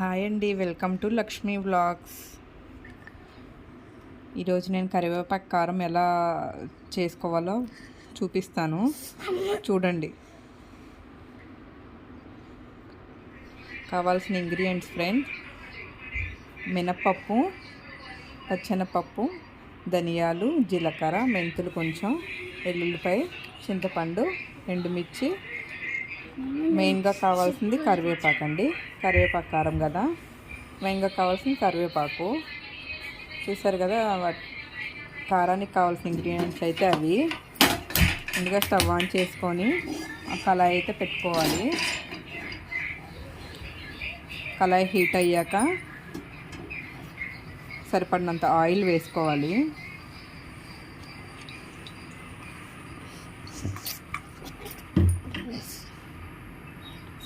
Hi అండి, welcome to Lakshmi vlogs. ఈరోజు నేను కరివేపాకు కారం ఎలా చేసుకోవాలో చూపిస్తాను, చూడండి. కావాల్సిన ఇంగ్రీడియంట్స్ ఫ్రెండ్స్: మినప్పప్పు, పచ్చెనపప్పు, ధనియాలు, జీలకర్ర, మెంతులు కొంచెం, వెల్లుల్లిపాయ, చింతపండు, ఎండుమిర్చి. మెయిన్గా కావాల్సింది కరివేపాకు అండి. కరివేపాకు కారం కదా, మెయిన్గా కావాల్సింది కరివేపాకు. చూసారు కదా, కారానికి కావాల్సిన ఇంగ్రీడియంట్స్ అయితే అవి. ముందుగా స్టవ్ ఆన్ చేసుకొని కళాయి అయితే పెట్టుకోవాలి. కళాయి హీట్ అయ్యాక సరిపడినంత ఆయిల్ వేసుకోవాలి.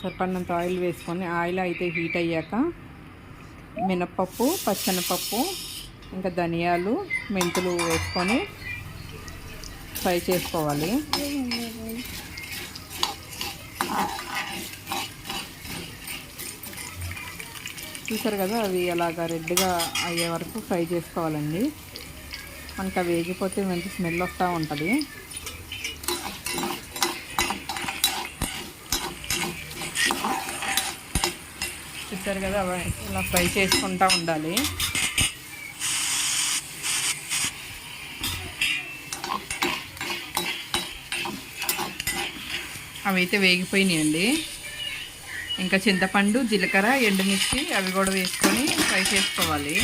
సరిపడినంత ఆయిల్ వేసుకొని ఆయిల్ అయితే హీట్ అయ్యాక మినప్పప్పు, పచ్చెనపప్పు, ఇంకా ధనియాలు, మెంతులు వేసుకొని ఫ్రై చేసుకోవాలి. చూసారు కదా, అవి అలాగా రెడ్గా అయ్యే వరకు ఫ్రై చేసుకోవాలండి. మనకు అవి వేగిపోతే మంచి స్మెల్ వస్తూ ఉంటుంది. చూసారు కదా, ఇలా ఫ్రై చేసుకుంటూ ఉండాలి. అవి అయితే వేగిపోయినాయండి. ఇంకా చింతపండు, జీలకర్ర, ఎండుమిర్చి అవి కూడా వేసుకొని ఫ్రై చేసుకోవాలి.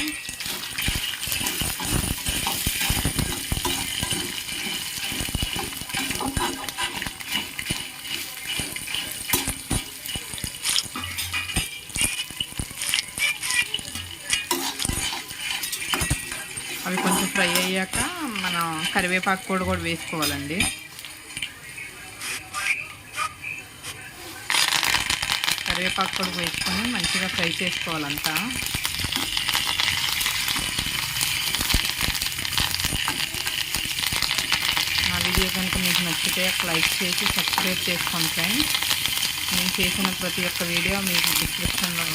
అవి కొంచెం ఫ్రై అయ్యాక మనం కరివేపాకు కూడా వేసుకోవాలండి. కరివేపాకు కూడా వేసుకొని మంచిగా ఫ్రై చేసుకోవాలంతా. నా వీడియో కనుక మీకు నచ్చితే లైక్ చేసి సబ్స్క్రైబ్ చేసుకోండి ఫ్రెండ్స్. నేను చేసిన ప్రతి ఒక్క వీడియో మీకు డిస్క్రిప్షన్లో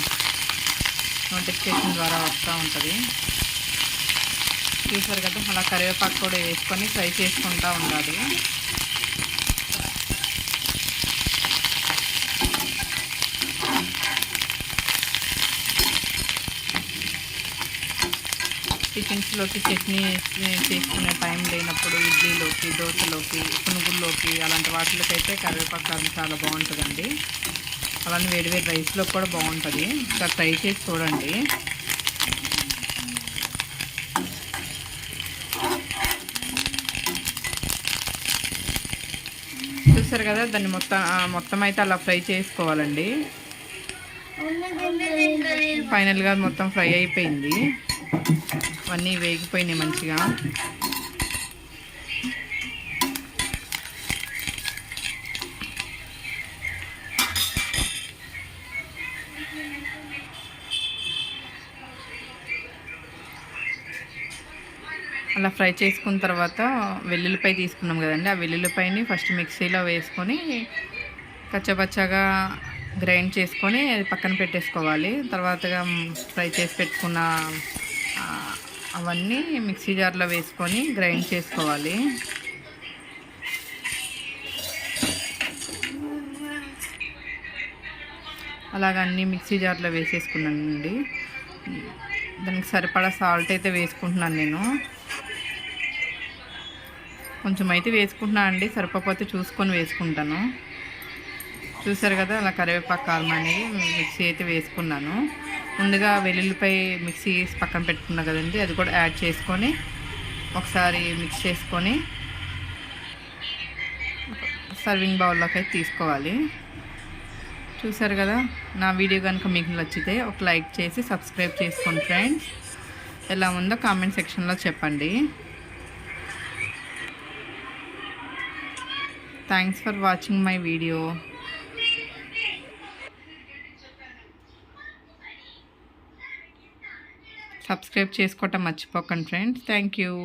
నోటిఫికేషన్ ద్వారా వస్తూ ఉంటుంది. చూసారు కదా, అలా కరివేపాకు కూడా వేసుకొని ఫ్రై చేసుకుంటూ ఉండాలి. టిఫిన్స్లోకి చట్నీ చేసుకునే టైం లేనప్పుడు ఇడ్లీలోకి, దోశలోకి, పునుగుల్లోకి అలాంటి వాటిలోకైతే కరివేపాకు కారం చాలా బాగుంటుందండి. అలానే వేడివేడి రైస్లో కూడా బాగుంటుంది. ఇంకా ట్రై చేసి చూడండి. చూసారు కదా, దాన్ని మొత్తం అయితే అలా ఫ్రై చేసుకోవాలండి. ఫైనల్గా మొత్తం ఫ్రై అయిపోయింది. అవన్నీ వేగిపోయినాయి మంచిగా. అలా ఫ్రై చేసుకున్న తర్వాత వెల్లుల్లిపాయ తీసుకున్నాం కదండి, ఆ వెల్లుల్లిపాయని ఫస్ట్ మిక్సీలో వేసుకొని కచ్చపచ్చగా గ్రైండ్ చేసుకొని అది పక్కన పెట్టేసుకోవాలి. తర్వాతగా ఫ్రై చేసి పెట్టుకున్న అవన్నీ మిక్సీ జార్లో వేసుకొని గ్రైండ్ చేసుకోవాలి. అలాగ అన్నీ మిక్సీ జార్లో వేసేసుకున్నానండి. దానికి సరిపడా సాల్ట్ అయితే వేసుకుంటున్నాను నేను. కొంచెం అయితే వేసుకుంటున్నాను అండి, సరిపోతే చూసుకొని వేసుకుంటాను. చూసారు కదా, అలా కరివేపాకు కారం అనేది మిక్సీ అయితే వేసుకున్నాను. ముందుగా వెల్లుల్లిపాయ మిక్సీ వేసి పక్కన పెట్టుకున్నా కదండి, అది కూడా యాడ్ చేసుకొని ఒకసారి మిక్స్ చేసుకొని సర్వింగ్ బౌల్లోకి అయితే తీసుకోవాలి. చూసారు కదా, నా వీడియో కనుక మీకు నచ్చితే ఒక లైక్ చేసి సబ్స్క్రైబ్ చేసుకోండి ఫ్రెండ్స్. ఎలా ఉందో కామెంట్ సెక్షన్లో చెప్పండి. Thanks for watching my video. Subscribe చేసుకోవటం మర్చిపోకండి ఫ్రెండ్స్. Thank you.